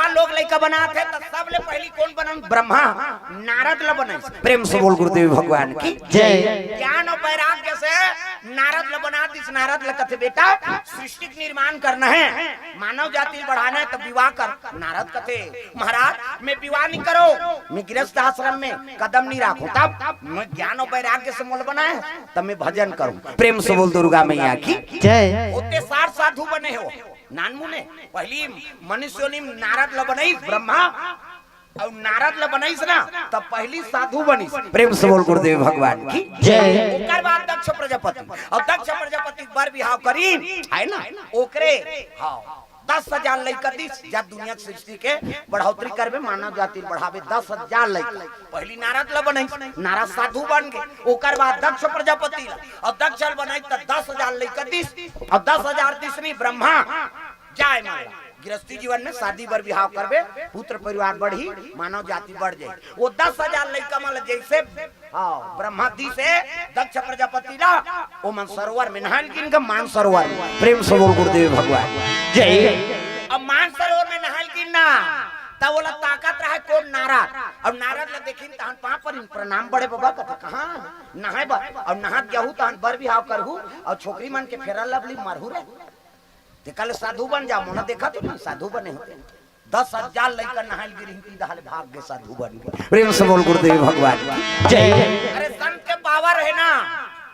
ब्रह्मा लोग लइका बना थे तो सबले पहली कौन बनन ब्रह्मा नारद ल बने। प्रेम से बोल गुरुदेव भगवान की जय। ज्ञान और वैराग्य से नारद ल बना दिस। नारद ल कथे बेटा सृष्टि का निर्माण करना है, मानव जाति बढ़ाना है तो विवाह कर। नारद कथे महाराज मैं विवाह नहीं करो, मैं गृहस्थ आश्रम में कदम नहीं रखूं, तब मैं ज्ञान और वैराग्य से मूल बना है तब मैं भजन करूं। प्रेम से बोल दुर्गा मैया की जय। होते 60 साधु बने हो नानमु ने पहली मनुष्यों नारद ल बनई ब्रह्मा और नारद ल बनईस ना तब पहली साधु बनीस। प्रेम से बोल गुरुदेव भगवान की जय। ओकर बाद दक्ष प्रजापति और दक्ष प्रजापति बर बिहाव करी है ना ओकरे हां 10,000 लइका दिस जब दुनिया की सृष्टि के बढ़ोतरी करबे मानव जाति बढ़ावे 10,000 लइका। पहली नारद ल बनई, नारद साधु बन गए। ओकर बाद दक्ष प्रजापति और दक्ष बनई त 10,000 लइका दिस और 10,000 दिसनी ब्रह्मा जाय माला। गृहस्थी जीवन में शादी बर विवाह करबे पुत्र परिवार बढ़ी मानव जाति बढ़ जाए। वो 10,000 लइका माल जैसे ब्रह्मा दी से दक्ष प्रजापति ला ओ मन सरोवर में नहान किन का मान सरोवर। प्रेम से बोल गुरुदेव भगवान जय। अब मान सरोवर में नहान किन ना तब बोला ताकत रहा कौन नारद। अब नारद ले देखिन तहन पा पर प्रणाम बड़े बाबा कथे कहां नहाए बा और नहा गहू तहन बर विवाह करहू और छोकरी मन के फेरा लवली मारहू रे ते कल साधु बन जा मोना देखा तो नहीं साधु बने होते 10,000 लइका नहाल गिरी की दहल भाग गए साधु बन गए। प्रेम से बोल गुरुदेव भगवान जय। अरे संत के पावर है ना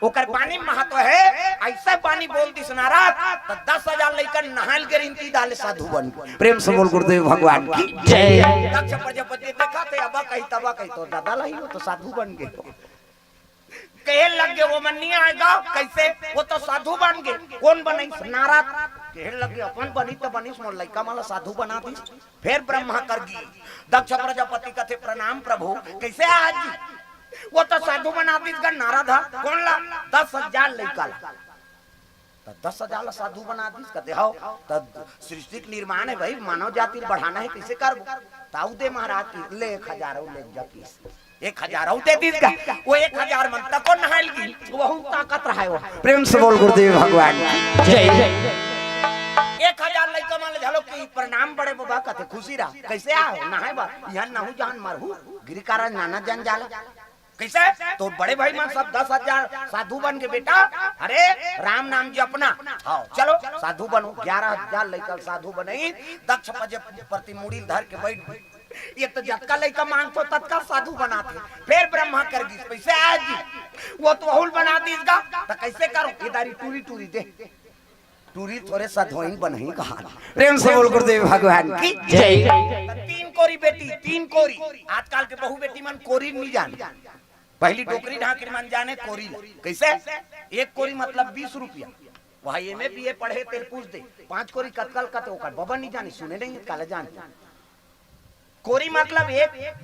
ओकर पानी महत्व है। ऐसा पानी बोल दिस नारद तो 10,000 लइका नहाल गिरी की दहल साधु बन गए। प्रेम से बोल गुरुदेव भगवान की जय। दक्ष प्रजापति देखा थे अब कहीं तबा कहीं तो दादा लाई हो तो साधु बन गए। कहे लग गए वो मन नहीं आएगा कैसे वो तो साधु बन गए। कौन बने नारद कहे लगे अपन बनी तो बनी मोर लइका माला साधु बना दी। फिर ब्रह्मा कर गी दक्ष प्रजापति कथे प्रणाम प्रभु कैसे आज वो तो साधु बना दी नारद कौन ला 10,000 लइका ला 10,000 साधु बना दी कहते हो तब सृष्टि का निर्माण है भाई मानव जाति बढ़ाना है कैसे कर ताऊ दे महाराज ले 1,000 ले जाती 1,000 होते दिस का वो 1,000 मन तक को नहाल की बहुत ताकत रहा है वो। प्रेम से बोल गुरुदेव भगवान जय। 1,000 लइका मान झलो की प्रणाम बड़े बाबा कथे खुशी रहा कैसे आओ नहाए बा यहां नहु जान मरहू गिरिकारा नाना जान जाला कैसे तो बड़े भाई मान सब 10,000 साधु बन के बेटा अरे राम नाम जी अपना हाँ चलो साधु बनो 11,000 लइका साधु बनई। दक्ष प्रजापति मुड़ी धर के बैठ ये तो जतका लइका मांगतो तत्का साधु बनाते। फिर ब्रह्मा कर दी पैसे आज वो तो बहुल बना दी इसका तो कैसे करो इधारी टूरी टूरी दे टूरी थोड़े साधुइन बनही कहा। प्रेम से बोल गुरुदेव भगवान की जय। 3 कोरी बेटी 3 कोरी आजकल के बहु बेटी मन कोरी नहीं जाने पहली टोकरी ढाकरी मन जाने कोरी कैसे 1 कोरी मतलब 20 रुपया वही में बीए पढ़े तेल पूछ दे 5 कोरी कतकल कते ओकर बाबा नहीं जाने सुने नहीं काले जाने कोरी मतलब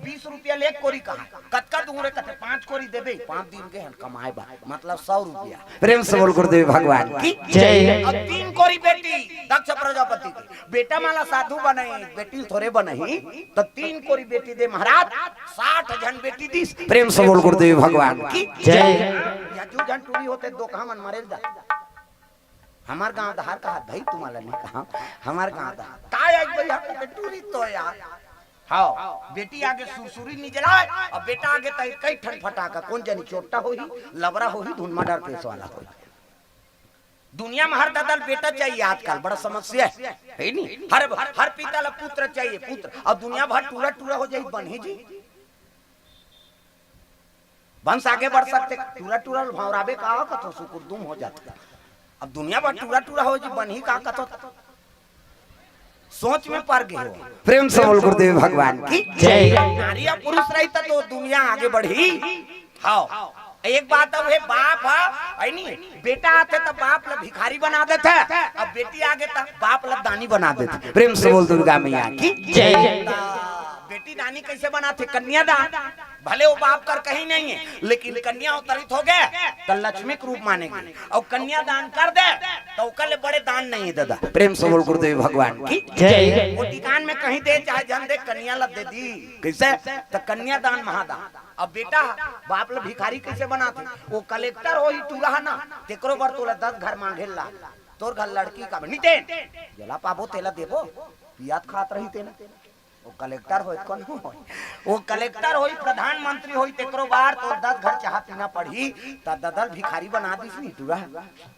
20 रुपया ले कोरी कहा कतका दूर कते 5 कोरी देबे 5 दिन के कमाए बा मतलब 100 रुपया। प्रेम से बोल गुरुदेव भगवान की जय। अब 3 कोरी बेटी दक्ष प्रजापति की बेटा माला साधु बने बेटी थोड़े बनही तो 3 कोरी बेटी दे महाराज 60 जन बेटी दी। प्रेम से बोल गुरुदेव भगवान की जय। या जो जन टूरी होते दो कहां मन मरे जा हमार गांव धार कहा भाई तुम्हारा नहीं कहा हमार गांव धार काय एक भैया के टूरी तो यार हाँ बेटी आगे सुरसुरी नहीं जलाए और बेटा आगे तय कई ठन फटाका कौन जानी चोटा होही लबरा होही धुनमा डर पेश वाला होही। दुनिया में हर ददल बेटा चाहिए आजकल बड़ा समस्या है नहीं हर पिता ला पुत्र चाहिए पुत्र और दुनिया भर टूरा टूरा हो जाए बनी जी वंश आगे बढ़ सकते टूरा टूरा भौराबे का कथो सुकुरदुम हो जाता। अब दुनिया भर टूरा टूरा हो जी बनी का कथो सोच में पड़ गए हो। प्रेम से बोल गुरुदेव भगवान की जय। नारी या पुरुष रहता तो दुनिया आगे बढ़ी। हाँ एक बात है बाप है नहीं बेटा आते तो बाप ला भिखारी बना देते अब बेटी आगे तक बाप ला दानी बना देते। प्रेम से बोल दुर्गा मैया की जय। बेटी दानी कैसे बनाते कन्यादान भले वो बाप कर कहीं नहीं है लेकिन कन्या अवतरित हो गए तो लक्ष्मी के रूप मानेंगे और कन्यादान कर दे तो कल बड़े दान नहीं है दादा। प्रेम से बोल गुरुदेव भगवान की जय। वो दुकान में कहीं दे चाहे जन दे कन्या ला दे दी कैसे तो कन्यादान महादान। अब बेटा बाप ला भिखारी कैसे बनाते वो कलेक्टर हो ही टूरा ना तेकरो बर तोला 10 घर मांगे ला तोर घर लड़की का नहीं दे जला पाबो तेला देबो पियात खात रही थे ना वो कलेक्टर होई कौन हो वो कलेक्टर होई प्रधानमंत्री होई तेकरो बार तो 10 घर चाह पीना पड़ी त ददल भिखारी बना दिस नी तुरा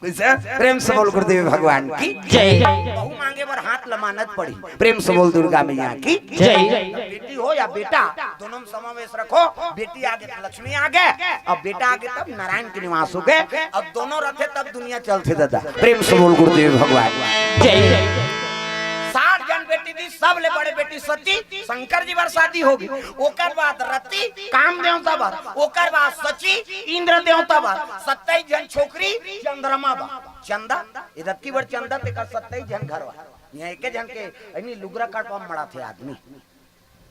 कैसे प्रेम से बोल गुरुदेव भगवान की जय बहु मांगे पर हाथ लमानत पड़ी प्रेम से बोल दुर्गा मैया की जय बेटी हो या बेटा दोनों में समावेश रखो बेटी आगे तो लक्ष्मी आगे अब बेटा आगे तब नारायण के निवास हो गए अब दोनों रखे तब दुनिया चलते दादा प्रेम से बोल गुरुदेव भगवान जय 60 जन बेटी थी सब ले बड़े बेटी सती शंकर जी बार शादी होगी ओकर बाद रति काम देवता बार ओकर बाद सची इंद्र देवता बार 27 जन छोकरी चंद्रमा बा चंदा इधर की बार चंदा ते का 27 जन घर बा यहाँ एक जन के इन्हीं लुगरा काट पर मड़ा थे आदमी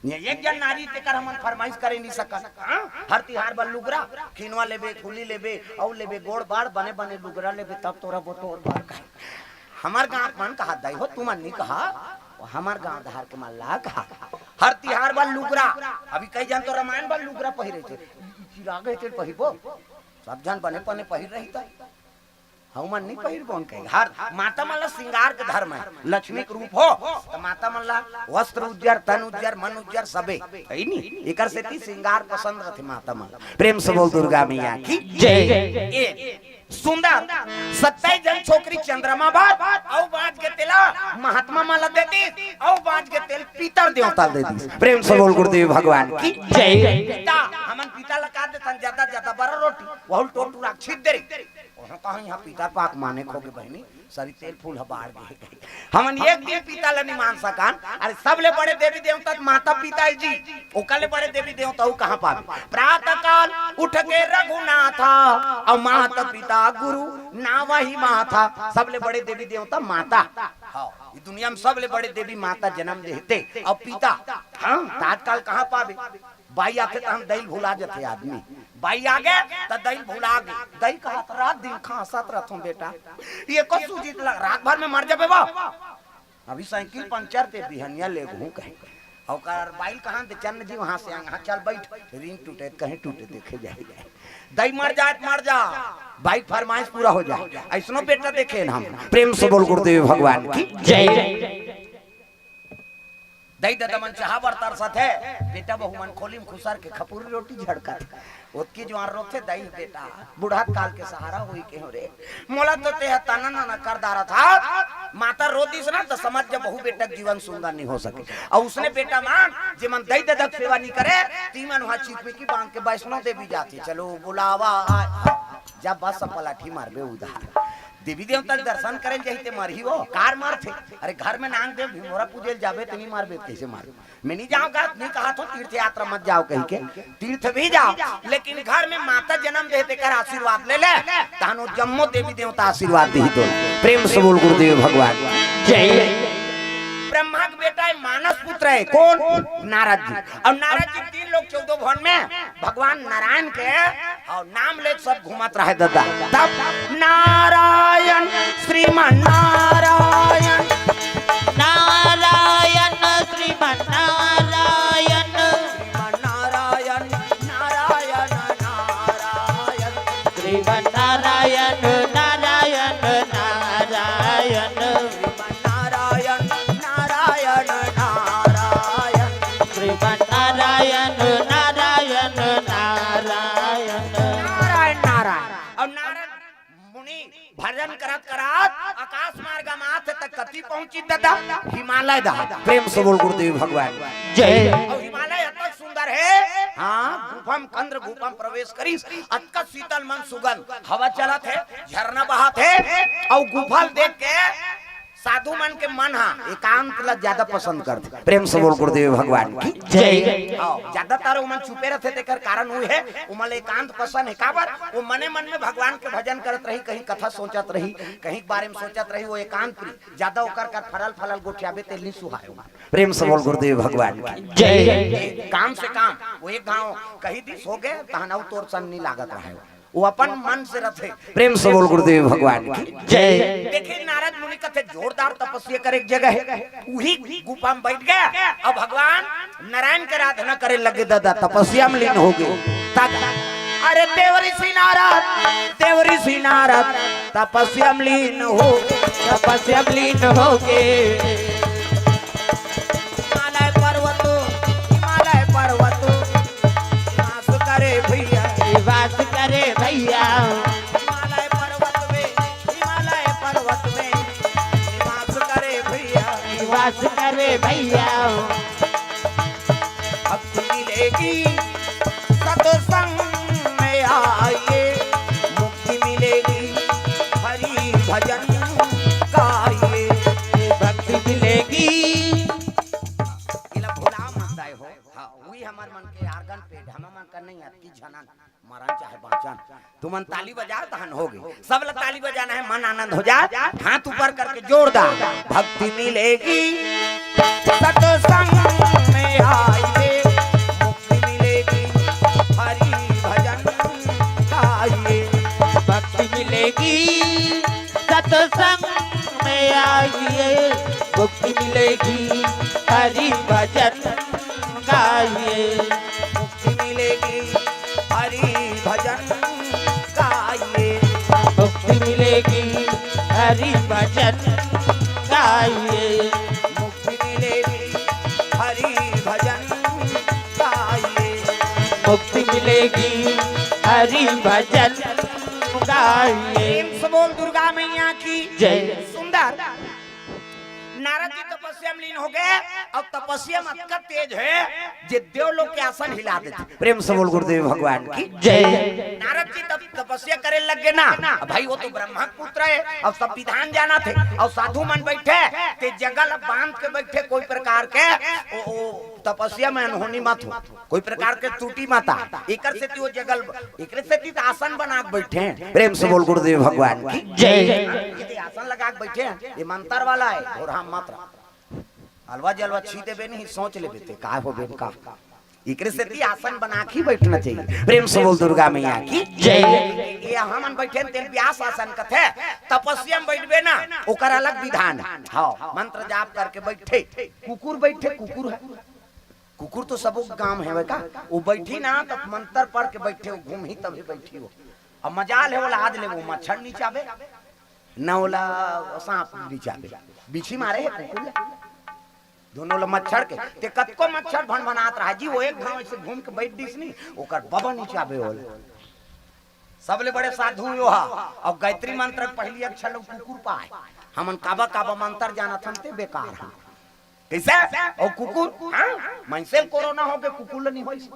ये एक जन नारी ते कर हमन फरमाइश करे नहीं सकन हर तिहार बन लुगरा खिनवा लेबे फूली लेबे औ लेबे गोड़ बाड़ बने बने लुगरा लेबे तब तोरा बोतोर बार का हमार गांव मन कहा दाई हो तुमन नहीं कहा हमार गांव धार के मल्ला कहा हर तिहार बन लुगरा अभी कई जन तो रामायण बन लुगरा पहिरे थे चिराग थे पहिबो सब जन बने पने पहिर रही था हमन नहीं पहिर कौन कहे हर माता मल्ला श्रृंगार के धर्म है लक्ष्मी के रूप हो तो माता मल्ला वस्त्र उज्जर तन उज्जर मन उज्जर सबे है नी एकर से ती श्रृंगार पसंद रथे माता मल्ला प्रेम से बोल दुर्गा मैया की जय सुंदर 27 जन छोकरी चंद्रमा बात औ बाज के तेला महात्मा माला देती औ बाज के तेल पीतर देवता देती प्रेम से बोल गुरुदेव भगवान की जय पिता हमन पिता लगा दे तन ज्यादा ज्यादा बड़ा रोटी बहुत टोटू राख छिद दे ओह कहां यहां पिता पाक माने खोगे बहनी सारी तेल फूल हबाड़ गए हमन एक दिन पिता ल नहीं मान सकान अरे सब ले बड़े देवी देवता माता पिता जी ओकले बड़े देवी देवता कहां पावे प्रातः काल उठ के रघुनाथा और माता पिता गुरु ना वही माता सब ले बड़े देवी देवता माता हां ये दुनिया में सब ले बड़े देवी माता जन्म देते और पिता हां तात्काल कहां पावे बाई आके तो हम दही भुला जाते आदमी बाई आ गए तो दही भुला गए दही का रात दिन खासत रहता बेटा ये को सूजित रात भर में मर जाबे बा अभी साइकिल पंचर पे बिहनिया ले घूम कहीं और बाइल कहां दे चन्न जी वहां से यहां चल बैठ रिंग टूटे कहीं टूटे देखे जाए दही मर जा बाइक फरमाइश पूरा हो जाए ऐसनो बेटा देखे हम प्रेम से बोल गुरुदेव भगवान की जय दही दादा मन चाहा बरतर सथे बेटा बहु मन खोली में खुसर के खपूरी रोटी झड़का ओतकी जो रोथे दही बेटा बुढ़ात काल के सहारा होई के हो रे मोला तो ते तना ना कर दारा था माता रोतीस ना तो समझ जब बहु बेटा जीवन सुंदर नहीं हो सके और उसने बेटा मान जे मन दही दादा सेवा नहीं करे तीमन वहां चीपे की बांध के वैष्णो देवी जाती चलो बुलावा जब बस पलाठी मारबे उधार देवी देवता दर्शन करें जाते मरही वो कार मार थे अरे घर में नांग दे भीमोरा पूजे जाबे तो नहीं मारबे कैसे मार मैं नहीं जाऊंगा नहीं कहा तो तीर्थ यात्रा मत जाओ कहीं के तीर्थ भी जाओ लेकिन घर में माता जन्म देते कर आशीर्वाद ले ले तानो जम्मो देवी देवता आशीर्वाद दी तो प्रेम से बोल गुरुदेव भगवान जय ब्रह्मा का बेटा है मानस पुत्र है कौन नारद जी और नारद जी 3 लोग 14 भवन में भगवान नारायण के और नाम ले सब घुमत रहे दादा तब नारायण श्रीमान नारायण नारायण श्रीमान नारायण नारायण नारायण नारायण श्रीमान नारायण नारायण नारायण भजन करत करत आकाश मार्ग माथ तक कति पहुंची दादा हिमालय दा प्रेम से बोल गुरुदेव भगवान जय और हिमालय अतक सुंदर है हाँ गुफम कंद्र गुफम प्रवेश करी अतक शीतल मन सुगंध हवा चलत है झरना बहत है और गुफा देख के साधु मन के मन हा एकांत ला ज्यादा पसंद करते प्रेम से बोल गुरुदेव भगवान की जय ज्यादातर उमन छुपे रहते तेकर कारण हुई है उमल एकांत पसंद है काबर वो मने मन में भगवान के भजन करत रही कहीं कथा सोचत रही कहीं बारे में सोचत रही वो एकांत ज्यादा ओकर कर फरल गोठियाबे तेल नहीं सुहाए प्रेम से बोल गुरुदेव भगवान की जय काम से काम वो एक गांव कहीं दिस हो गए तहनाऊ तोर सन नहीं लागत रहे वो अपन मन से रथे प्रेम से बोल गुरुदेव भगवान की जय देखिए नारद मुनि कथे जोरदार तपस्या करे एक जगह है वही गुफा में बैठ गया अब भगवान नारायण के आराधना करे लगे दादा तपस्या में लीन हो गए अरे देवरी सी नारद तपस्या में लीन हो तपस्या लीन हो गए भैया भक्ति मिलेगी सत्संग में आइए, मुक्ति मिलेगी हरि भजन गाइए। भक्ति मिलेगी इला भुला मत जाए हो। हाँ वही हमार मन के आर्गन पे ढमा मन कर नहीं आती झनन मरण चाहे बाचन। तू मन ताली बजा तहन हो गई, सब लोग ताली बजाना है, मन आनंद हो जाए, हाथ ऊपर करके जोरदार। भक्ति मिलेगी सत्संग में आइए, मुक्ति मिलेगी हरि भजन गाइए। भक्ति मिलेगी सत्संग में आइए, मुक्ति मिलेगी हरि भजन गाइए। मुक्ति मिलेगी हरि भजन गाइए। मुक्ति मिलेगी हरि भजन गाइए। मुक्ति मिलेगी हरि भजन गाइए। मुक्ति मिलेगी हरि भजन गाइए। प्रेम से बोल दुर्गा मैया की जय। सुंदर नारद जी तपस्या में लीन हो गए और तपस्या में इतना तेज है जे देवलोक के आसन हिला देते। प्रेम से बोल गुरुदेव भगवान की जय। नारद जी तब तपस्या करे लग गए ना, भाई वो तो ब्रह्मा के पुत्र है और सब विधान जाना थे और साधु मन बैठे ते जगल बांध के बैठे, कोई प्रकार के ओ तपस्या में अनहोनी मत हो, कोई प्रकार के त्रुटि मत आ। एकर से वो जगल एकरे से ती आसन बना के बैठे हैं। प्रेम से बोल गुरुदेव भगवान की जय। ये आसन लगा के बैठे हैं, ये मंत्र वाला है और हम मात्र अलवा जलवा छी देबे नहीं, सोच लेबे ते का हो बेन का। एकरे से ती आसन बना के बैठना चाहिए। प्रेम से बोल दुर्गा मैया की जय। ये हमन बैठे तेल व्यास आसन कथे तपस्या में बैठबे ना, ओकर अलग विधान। हाँ मंत्र जाप करके बैठे, कुकुर बैठे, कुकुर है, कुकुर तो सबो काम है का, वो बैठी ना तब मंत्र पढ़ के बैठे, वो घूम ही तभी बैठी हो। अब मजाल है वो लाद ले, वो मच्छर नीचाबे न ओला सांप नीचाबे, बिछी मारे है कुकुर दोनों लोग मच्छर के ते कतको मच्छर भन बनात रहा जी, वो एक गांव से घूम के बैठ दिस नहीं, ओकर बबा नीचाबे होले। सबले बड़े साधु यो हा और गायत्री मंत्र पहली अक्षर लोग कुकुर पाए, हमन काबा काबा मंत्र जानत हम ते बेकार है कैसे। और कुकुर हां मनसे कोरोना हो के कुकुर नहीं होई,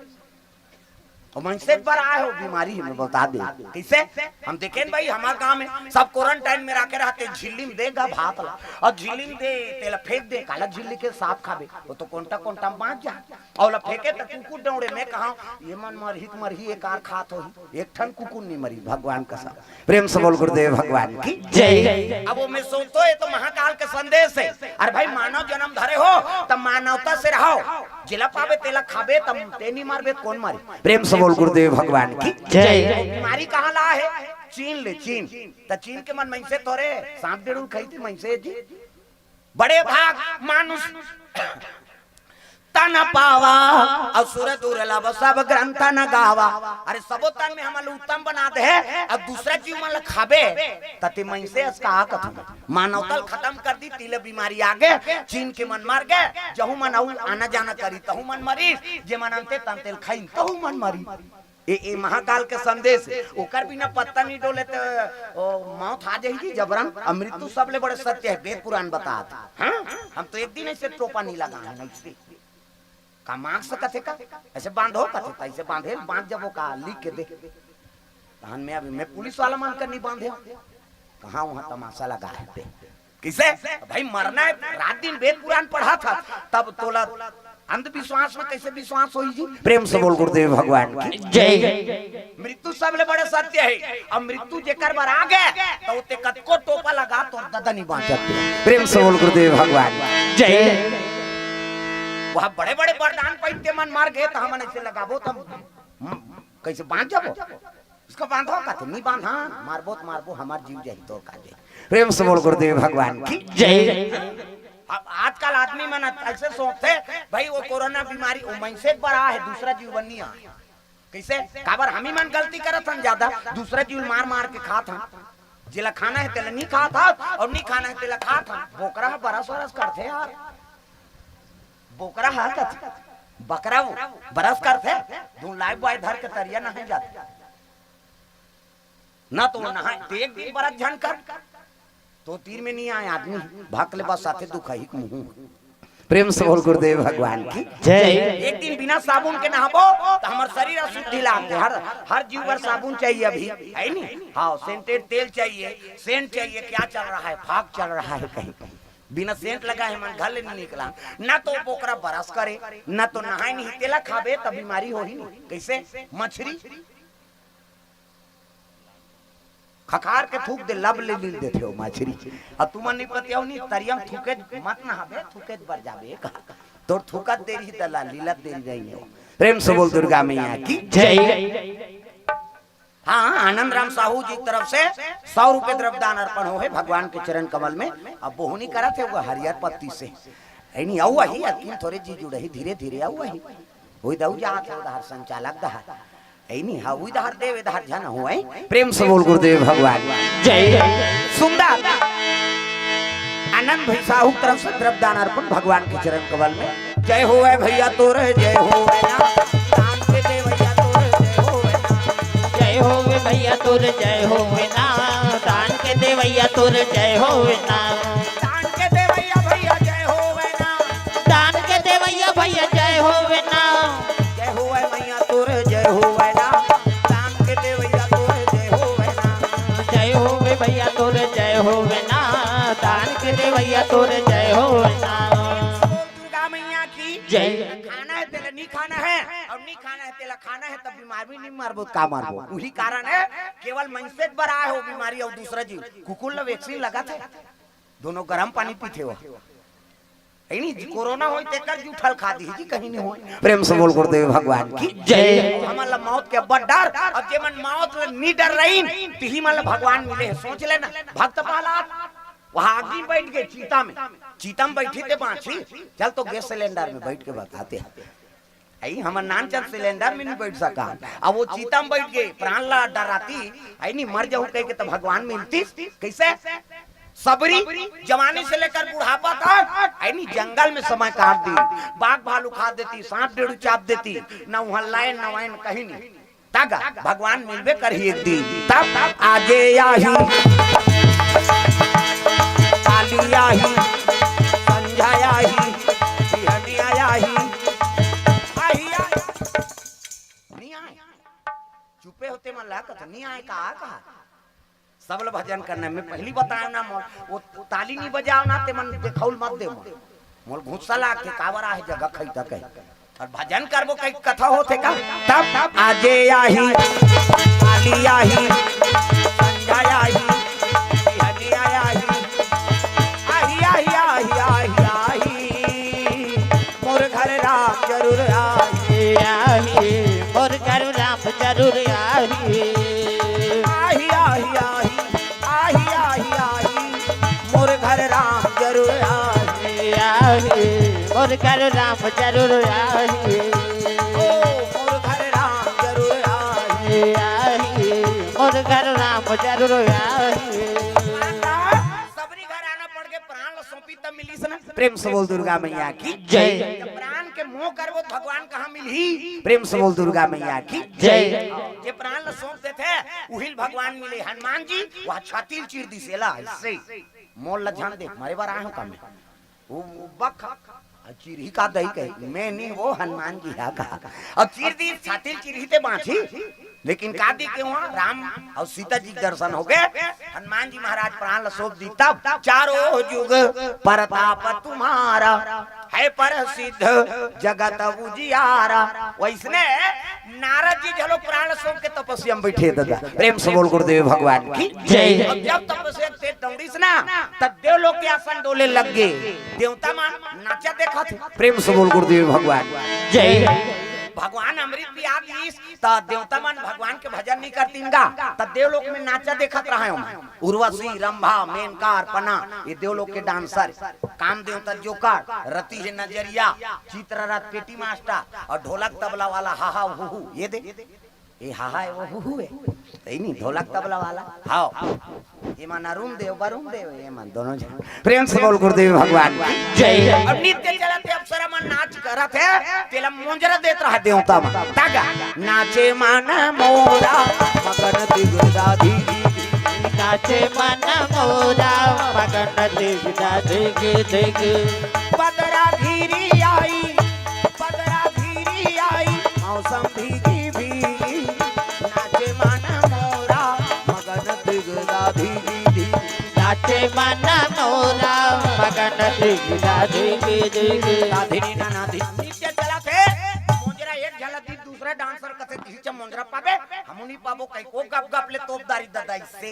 और मनसे पर आए हो बीमारी हमें बता दे कैसे। हम देखें भाई हमारे गांव में सब क्वारंटाइन में रखे रहते, झिल्ली में देगा भात ला और झिल्ली में दे तेला फेंक दे, काला झिल्ली के साफ खाबे वो तो कोंटा कोंटा बांध जा और ला फेंके तो कुकुर दौड़े। मैं कहा ये मन मरही एक आर खात हो, एक ठन कुकुर नहीं मरी भगवान का सा। प्रेम से बोल गुरुदेव भगवान की जय। अब वो मैं सोचतो है तो महाकाल के संदेश है, अरे भाई मानव जन्म धरे हो तब मानवता से रहो, जिला पावे तेला खाबे तब ते नहीं मारबे कौन मारी। प्रेम से बोल गुरुदेव भगवान की जय। बीमारी कहाँ ला है, चीन ले चीन तो चीन के मन मनसे तोरे सांप डेढ़ खाई थी मनसे जी बड़े भाग मानुष तन पावा असुर दुर्लभ सब ग्रंथ न गावा। अरे सबो तन में हमल उत्तम बना दे अब दूसरा जीव मन खाबे तते मनसे इसका कथम मानवतल खत्म कर दी, तिले बीमारी आगे चीन के मन मार गए, जहू मन आना जाना करी तहू मन मरी, जे मन अंते तंतेल खाई तहू मन मरी। ए महाकाल के संदेश ओकर बिना पत्ता नहीं डोले तो मौत आ जाएगी जबरन। अमृत्यु सबले बड़े सत्य है, वेद पुराण बताते। हाँ हम तो एक दिन ऐसे टोपा नहीं लगा है नहीं का मांग सकते का ऐसे बांधो कथे ऐसे बांधे बांध जब वो का लिख के दे तहन में अभी मैं पुलिस वाला मान कर नहीं बांधे कहाँ वहां तमाशा लगा है किसे भाई मरना है। रात दिन वेद पुराण पढ़ा था तब तोला अंधविश्वास में कैसे विश्वास होई जी। प्रेम से बोल गुरुदेव भगवान की जय। मृत्यु सबले बड़े सत्य है, अब मृत्यु जेकर बर आ गए तो उते कतको टोपा लगा तो ददा नहीं बांचत। प्रेम से बोल गुरुदेव भगवान जय। वहाँ बड़े बड़े वरदान पैते मन मार गए तो हमन ऐसे लगाबो तब कैसे बांध जाबो, इसको बांधो का नहीं बांधा मारबो तो मारबो हमार जीव जाई तो का दे। प्रेम से बोल गुरुदेव भगवान की जय। अब आजकल आदमी मन ऐसे सोचते भाई वो कोरोना बीमारी वो मनसे बड़ा है दूसरा जीव बनिया कैसे काबर हम ही मन गलती करत हन ज्यादा, दूसरा जीव मार मार के खात हन, जिला खाना है तेला नहीं खात हन और नहीं खाना है तेला खात हन। बोकरा बरस वरस करते यार, बोकरा हाकत बकरा बरस करते दो लाइव बॉय धर के तरिया नहीं जाते ना तो नहा एक दिन बरस झन कर तो तीर में नहीं आए आदमी भाग ले बस साथे दुखाई मुंह। प्रेम से बोल गुरुदेव भगवान की जय एक दिन बिना साबुन के नहाबो तो हमार शरीर अशुद्धि लागे। हर जीव पर साबुन चाहिए अभी, है नी? हाँ, सेंटेड तेल चाहिए, सेंट चाहिए। क्या चल रहा है? फाग चल रहा है कहीं। बिना सेंट लगा है मन घर ले नहीं निकला। ना तो पोकरा बरस करे, ना तो नहाए नहीं, तेला खाबे तब बीमारी हो ही नहीं। कैसे? मछली खखार के थूक दे, लब ले लील देते हो मछली। अब तुम नहीं पतियाओ नहीं तरियम थूके मत नहाबे, थूके बर जाबे का तो थूकत देरी तला लीलत देरी रही हो। प्रेम से बोल दुर्गा मैया की जय। हाँ, आनंद राम साहू जी की तरफ से 100 रुपए द्रव्यदान अर्पण हो है भगवान के चरण कमल में। अब बोहनी करा थे वो हरियर पत्ती से, है नहीं? आऊ वही अकील थोड़े जी जुड़े ही, धीरे धीरे आऊ वही वही दऊ जहाँ थे उधर संचालक दहा, है नहीं? हाँ, वही दहर देव इधर जन हुआ है। प्रेम से बोल गुरुदेव भगवान जय सुंदर आनंद भाई साहू की तरफ से द्रव्यदान अर्पण भगवान के चरण कमल में। जय हो भैया तोरे, जय हो ना दान के दे भैया तोरे, जय हो ना। जय हो भैया तोर जय हो ना, दान के दे भैया तोर जय हो ना, दान के दे भैया भैया जय हो ना, दान के दे भैया भैया जय हो ना, जय हो भैया तोरे, जय हो ना दान के दे भैया तोरे, जय हो ना। जय हो भैया तोर जय हो ना, दान के दे भैया तोर जय हो ना। दुर्गा मैया की जय। खाना है तेरा नहीं खाना है, और नहीं खाना है तेरा खाना है, तब बीमार भी नहीं मारबो का मारबो। वही कारण है केवल मनसेज पर आए हो बीमारी, और दूसरा जीव कुकुर ला वैक्सीन लगा थे, दोनों गर्म पानी पीते हो, है नहीं? कोरोना होई तेकर जूठल खा दी जी, कहीं नहीं होई। प्रेम से बोल गुरुदेव भगवान की जय। हमारा मौत के बड़ डर, अब जे मन मौत नहीं डर रही तिही मन भगवान मिले। सोच लेना भक्त प्रहलाद वहां आगे बैठ गए चीता में, चीता में बैठी थे बांछी, चल तो गैस सिलेंडर में बैठ के बताते हैं। आई हमार नान चल सिलेंडर में नहीं बैठ सका, अब वो चीता में बैठ गए, प्राण ला डराती, आई नहीं मर जाऊं कह के तो भगवान मिलती। कैसे? सबरी जवानी से लेकर बुढ़ापा तक, आई नहीं जंगल में समय काट दी, बाघ भालू खा देती, सांप डेढ़ चाप देती, न वहां लाइन न वाइन कहीं नहीं। तागा भगवान मिलबे कर ही एक दिन, तब आगे आही काली आही, संझा आही, बिहनिया आही, आही आही नहीं आए, चुपे होते मन लागत नहीं आए कहा सब लोग भजन करने में पहली बताया ना वो ताली नहीं बजाओ ना ते मन देखौल मत दे मोल घुसला के कावरा है जगह खई तक और भजन करबो कई कथा होते का। तब आजे आही काली आही, संझा आही, बिहनी आही, आही आही आही आही आही, मोर घर राम जरूर आही, आही मोर घर राम जरूर आही, आही आही आही आही आही आही, मोर घर राम जरूर आही, आही मोर घर राम जरूर आही, ओ मोर घर राम जरूर आही। आही मोर घर राम जरूर आही। सबरी घर आना पड़ के प्राण ला सौंपी तब मिली से ना। प्रेम से बोल दुर्गा मैया की जय। जब प्राण के मोह करबो भगवान कहाँ मिलही? प्रेम से बोल दुर्गा मैया की जय। जे प्राण ला सौंप देते उहिल भगवान मिले। हनुमान जी वह छातील चीर दिसेला इससे मोल ला जान दे मारे बार आयो काम वो बख चिरही का दही कहे मैं नहीं वो हनुमान जी हा कहा। अब चीर दी छातील चिरही ते बांची, लेकिन का दी के वहां राम और सीता जी के दर्शन हो गए। हनुमान जी महाराज प्राण ला सौंप दी, तब चारों युग प्रताप तुम्हारा है प्रसिद्ध जगत उजियारा। वैसने नारद जी झलो प्राण सौंप के तपस्या में बैठे दादा। प्रेम से बोल गुरुदेव भगवान की जय। अब जब तपस्या से दौड़ी से ना तब देवलोक के आसन डोले लग गए, देवता मान नाचा देखा थे। प्रेम से बोल गुरुदेव भगवान जय। भगवान अमृत पिया दीस त देवता मन भगवान के भजन नहीं करतीन गा, तब देवलोक में नाचा देखत रहा हूं। उर्वशी, रंभा, मेनका, अर्पणा ये देवलोक के डांसर, काम देवता जोकर, रति है नजरिया, चित्ररथ पेटी मास्टर और ढोलक तबला वाला हाहा हुहू। ये दे ये हाहा है वो हुहू है, सही नहीं ढोलक तबला वाला हाओ ये मन अरुण देव वरुण देव ये मन दोनों जन। प्रेम से बोल गुरुदेव भगवान की जय। अब नित्य चलते अप्सरा मन नाच करत है, तेला मोंजरा देत रहा देवता मन तागा नाचे मन मोरा मगन दिगदा धी, नाचे मन मोरा मगन दिगदा धिग धिग, बदरा भी धीरी आई, बदरा धीरी आई, मौसम भीगी भीगी, नाचे मन मोरा मगन दिगदा धीगी धीगी। नाचे मन मोरा मगन दिगदा धीगी धीगी। धीरी ना ना धीरी नीचे चला थे मोंजरा एक झलक दी दूसरा डांसर कथे नीचे मोंजरा पाबे हमनी पाबो कई को गप गप ले तोपदारी दादा इससे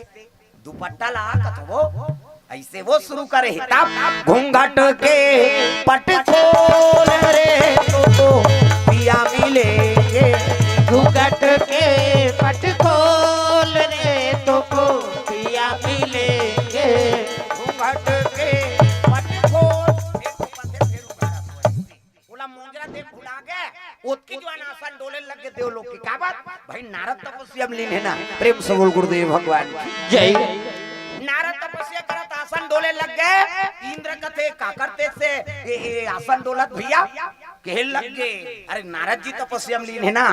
दुपट्टा ला कथवो ऐसे वो शुरू करे हिताब घूंघट के पट खोल रे तो पिया मिलेंगे। घूंघट के पट खोल रे तो पिया मिलेंगे। घूंघट के पट खोल एक पत्ते फिर उगाड़ा बोला मोंजरा देख भुला गए ओतकी जवान आसन डोले लग गए देव लोग की क्या बात भाई नारद तपस्या में लीन है ना। प्रेम से बोल गुरुदेव भगवान की जय। नारद तपस्या करत आसन डोले लग गए इंद्र कथे का करते से ये आसन डोलत भैया कहे लग गए अरे नारद जी तपस्या में लीन है ना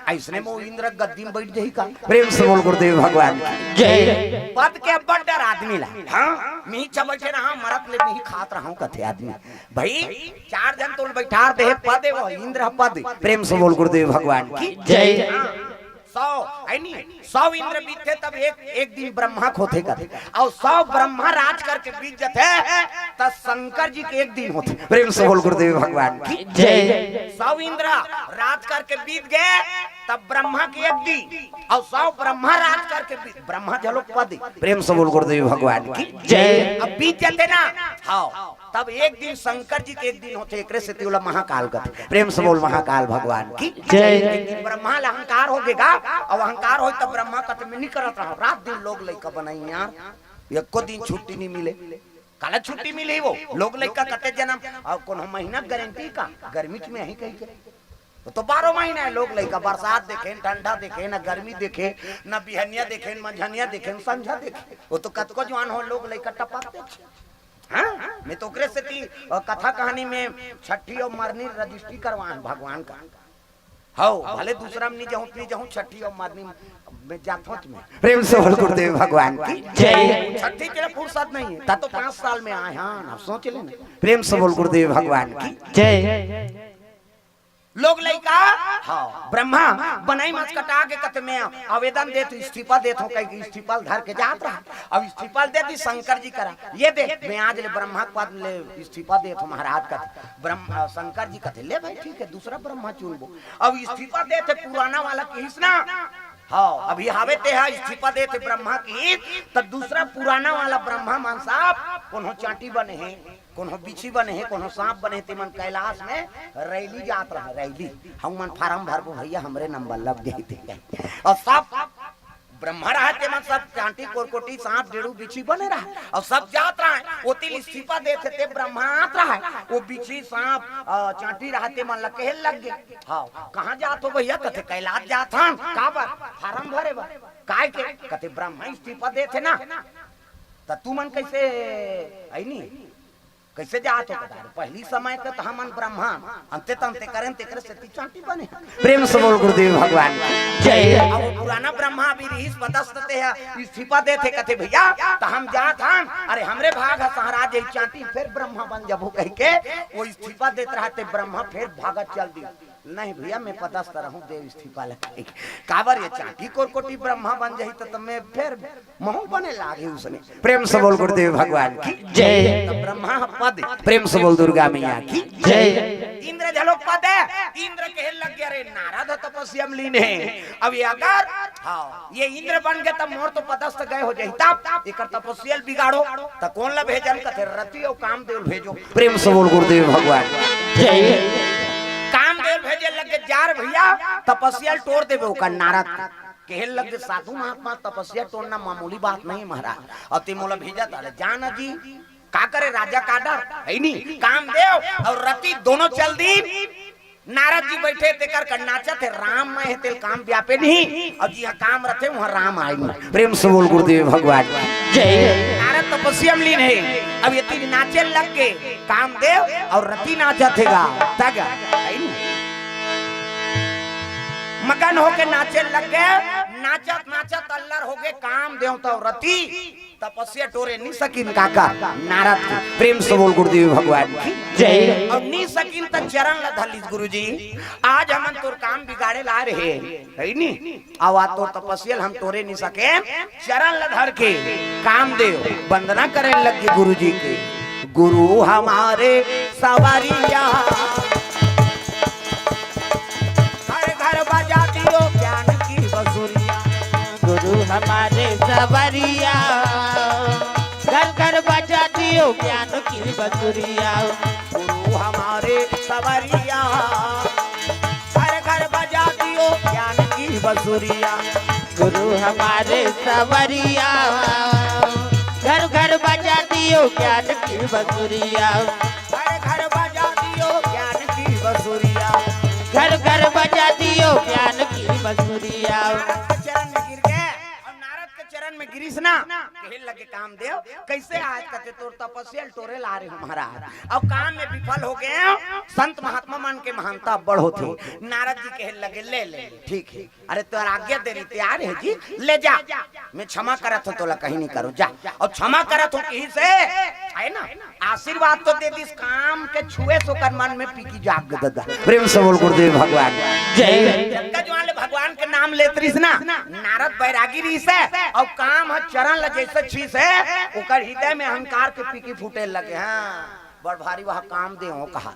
ऐसने में वो इंद्र गद्दी में बैठ जाई का। प्रेम से बोल गुरुदेव भगवान की जय। पद के बड़ डर आदमी ला हाँ मी बैठे रहा मरत ले मी खात रहा हूँ कथे आदमी भाई 4 जन तो बैठा दे पद है वो इंद्र पद। प्रेम से बोल गुरुदेव भगवान की जय। 100 इंद्र बीते तब एक दिन ब्रह्मा खोते करते और 100 ब्रह्मा राज करके बीत जाते तब शंकर जी के एक दिन होते। प्रेम से बोल गुरुदेव भगवान की जय। 100 इंद्र राज करके बीत गए तब ब्रह्मा के एक दिन और 100 ब्रह्मा राज करके ब्रह्मा जलोक पद। प्रेम से बोल गुरुदेव भगवान की जय। अब बीत जाते ना हाँ तब एक दिन शंकर जी के एक दिन होते एक से बोला महाकाल का। प्रेम से बोल महाकाल भगवान की जय। ब्रह्मा अहंकार हो गएगा और अहंकार हो तब ब्रह्मा कत में नहीं करत रहा रात दिन लोग लड़का बनाई यार एको दिन छुट्टी नहीं मिले काला छुट्टी मिली वो लोग लड़का कते जन्म और कौन महीना गारंटी का गर्मी में यही कही के तो 12 महीना है लोग लड़का बरसात देखे ठंडा देखे ना गर्मी देखे ना बिहनिया देखे मंझनिया देखे संझा देखे वो तो कतको जवान हो लोग लड़का टपाते हाँ मैं तो से कथा कहानी में छठी और मरनी रजिस्ट्री करवान भगवान का हाउ भले दूसरा में नहीं जाऊं छठी और मरनी में जाथों में। प्रेम से बोल गुरुदेव भगवान की जय। छठी के लिए फुर्सत नहीं है ता तो 5 साल में आए हाँ सोच ले प्रेम से बोल गुरुदेव भगवान की जय। लोग लइका हाँ ब्रह्मा बनाई मत कटा के कत में आवेदन दे तो इस्तीफा दे तो कहीं इस्तीफा धर के जात रहा अब इस्तीफा दे दी शंकर जी करा ये दे मैं आज ले ब्रह्मा पद ले इस्तीफा दे तो महाराज का ब्रह्मा शंकर जी कहते ले भाई ठीक है दूसरा ब्रह्मा चुनबो अब इस्तीफा दे थे पुराना वाला किस ना हाँ अभी हावे ते है इस्तीफा दे थे ब्रह्मा की तो दूसरा पुराना वाला ब्रह्मा मान साहब कौन चाटी बने हैं कौन बिछी बने हैं कौन सांप बने ते मन कैलाश में रैली जात रहा रैली हम मन फार्म भरबो भैया हमरे नंबर लग गई थे और सब ब्रह्मा रहा ते मन सब चांटी कोरकोटी सांप डेड़ू बिछी बने रहा और सब जात रहा वो तिल इस्तीफा देते थे ब्रह्मा आत रहा वो बिछी सांप चांटी रहते मन लग के लग गए हाँ कहाँ जात हो भैया कहते कैलाश जात हम का फार्म भरे बा काय के कहते ब्रह्मा इस्तीफा देते ना तो तू मन कैसे आई नहीं कैसे जात हो पहली समय के तो हमन ब्रह्मा अंते तंते करें तेकर से चांटी बने। प्रेम से बोल गुरुदेव भगवान जय। अब पुराना ब्रह्मा भी रहीस बदस्तते है इस्तीफा देते कहते भैया तो हम जात हम अरे हमरे भाग है सहराज यही चांटी फिर ब्रह्मा बन जबो कह के वो इस्तीफा देते रहते ब्रह्मा फिर भागत चल दी नहीं भैया मैं पदस्थ रहूं देव इस्तीफा लगे काबर ये चांटी कोरकोटी ब्रह्मा बन जाही तो मैं फिर महू बने लागे उसने। प्रेम से बोल गुरुदेव भगवान की जय। तो ब्रह्मा पद प्रेम से बोल दुर्गा मैया की जय। इंद्र झलोक पद है इंद्र के लग गया रे नारद तपस्या में लीन है अब ये अगर हाँ ये इंद्र बन गए तब मोर तो पदस्थ गए हो जाही तब एक तपस्या बिगाड़ो तो कौन ला भेजन कथे रति और कामदेव भेजो। प्रेम से बोल गुरुदेव भगवान जय। कामदेव भेजे लगे जार भैया तपस्या तोड़ देवे ओकर नारद कहल लगे साधु महात्मा तपस्या तोड़ना मामूली बात नहीं महाराज और तिमोला भेजा था जान जी का करे राजा का डर है नहीं कामदेव और रति दोनों चल दी नारद जी बैठे तेकर कर नाचत है राम में है तेल काम व्यापे नहीं और जी काम रखे वहाँ राम आएंगे। प्रेम से बोल गुरुदेव भगवान जय। नारद तपस्या में लीन है अब ये तीन नाचे लग के कामदेव और रति नाचत है तग मगन होके नाचे लग गए नाचत नाचत अल्लर हो गए कामदेव तो रति तपस्या टोरे नहीं सकिन काका नारद की प्रेम से बोल गुरुदेव भगवान की जय। और नहीं सकिन त चरण ला धलिस गुरुजी आज हमन तोर काम बिगाड़े ला रहे है नी आवा तो तपस्या हम तोरे नहीं सके चरण ला धर के काम दे वंदना करे लगे गुरुजी के गुरु हमारे सवारिया हर घर बजा दियो ज्ञान की बंसुरिया गुरु हमारे सवरिया घर घर बजा दियो ज्ञान की बंसुरिया गुरु हमारे सवरिया हर घर बजा दियो ज्ञान की बंसुरिया गुरु हमारे सवरिया घर घर बजा दियो ज्ञान की बंसुरिया हर घर बजा दियो ज्ञान की बंसुरिया घर घर बजा दियो ज्ञान की बंसुरिया। नारद के चरण में गिर गए और नारद के चरण में गिरीश ना कहे लगे काम देव कैसे आज कहते तोर तपस्या टोरे ला रहे हो महाराज अब काम में विफल हो गए संत महात्मा मान के महानता बड़ होते नारद जी कहे लगे ले ले ठीक है अरे तो आज्ञा दे रही तैयार है जी ले जा मैं क्षमा करत हो तो कहीं नहीं करो जा और क्षमा करत हो कहीं से है ना आशीर्वाद तो दे दिस काम के छुए सो कर मन में पीकी जाग दादा प्रेम से बोल गुरुदेव भगवान जय। जगह जो वाले भगवान के नाम लेत रही ना नारद बैरागी रही से और काम है चरण ल जैसे छी से ओकर हृदय में अहंकार के पीकी फूटे लगे हाँ बड़ भारी वह काम दे हो कहा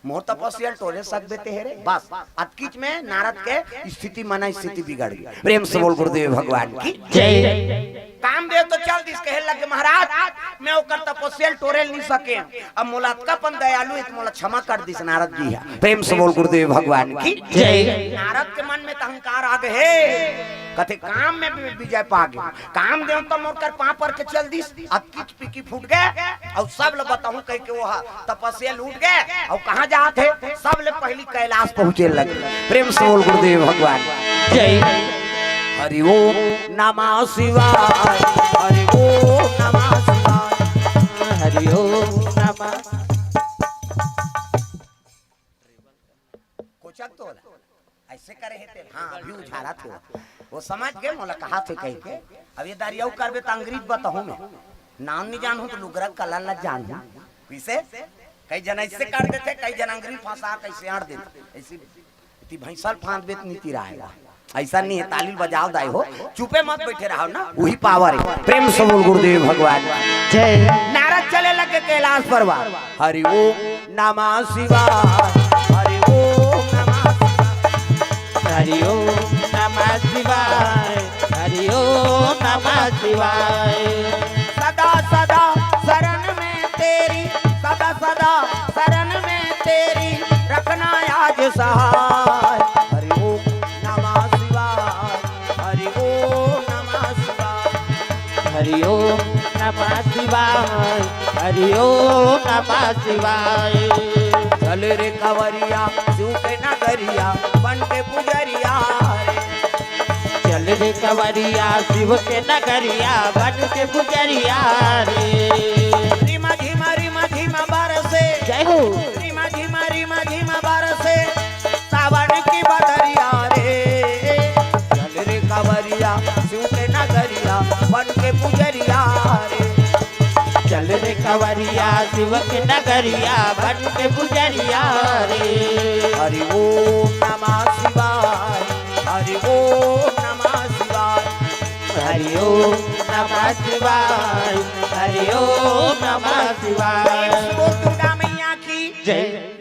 मोर तपस्या टोरे सकबे तेरे बस अतकीच में नारद के स्थिति मना स्थिति बिगड़ गई प्रेम से बोल गुरुदेव भगवान की जय। काम दे तो चल दिस कहे लगे महाराज मैं ओकर तपस्या टोरे नहीं सके अब मुलातकापन दयालु इत मोला क्षमा कर दिस नारद जी है प्रेम से बोल गुरुदेव भगवान की जय। नारद के मन में तो अहंकार आ गए कथे काम में भी विजय पा गए काम दे तो मोर कर पां पर के चल दिस अतकीच पीकी फूट गए और सब लोग बताऊं कह के वो तपस्या लूट गए और कहां जाते सब ले पहली कैलाश पहुंचे लगे प्रेम से बोल गुरुदेव भगवान जय। हरि ओम नमः शिवाय हरि ओम नमः शिवाय हरि ओम नमः। कोचक तो ऐसे करे हेते हां अभी उझारा थे वो समझ गए मोला कहा थे कह के अब ये दारियाऊ करबे त अंग्रेज बताहूं मैं नाम नहीं जानू तो लुगरा कला ला जानू कैसे कई जन ऐसे कर देते कई जन अंग्रेज फंसा कैसे आड़ देते ऐसी इतनी भैंसल फांद बेत नीति रहेगा ऐसा नहीं है ताली बजाओ दाई हो चुपे मत बैठे रहो ना वही पावर है प्रेम से बोल गुरुदेव भगवान जय। नारद चले लगे कैलाश परवार हरि ओम नमः शिवाय हरि ओम नमः हरि ओम नमः शिवाय हरि ओम नमः शिवाय। सदा सदा शरण में तेरी सदा सदा शरण में तेरी रखना आज सहाय हरि ओम नमः शिवाय हरि ओम नमः शिवाय हरि ओम नमः शिवाय हरि ओम नमः शिवाय। चल रे कवरिया शिव के नगरिया बन के पुजरिया चल रे कवरिया शिव के नगरिया बन के पुजरिया रे। रिमा झिमा बरसे जय हो। रिमा झिमा बरसे सावन की बदरिया रे चल रे कवरिया शिव के नगरिया बन के पुजरिया रे चल रे कवरिया शिव के नगरिया बन के पुजरिया रे। हरि ओम नमः शिवाय हरि ओम नमः शिवाय हरि ओम नमः शिवाय हरि ओम नमः शिवाय।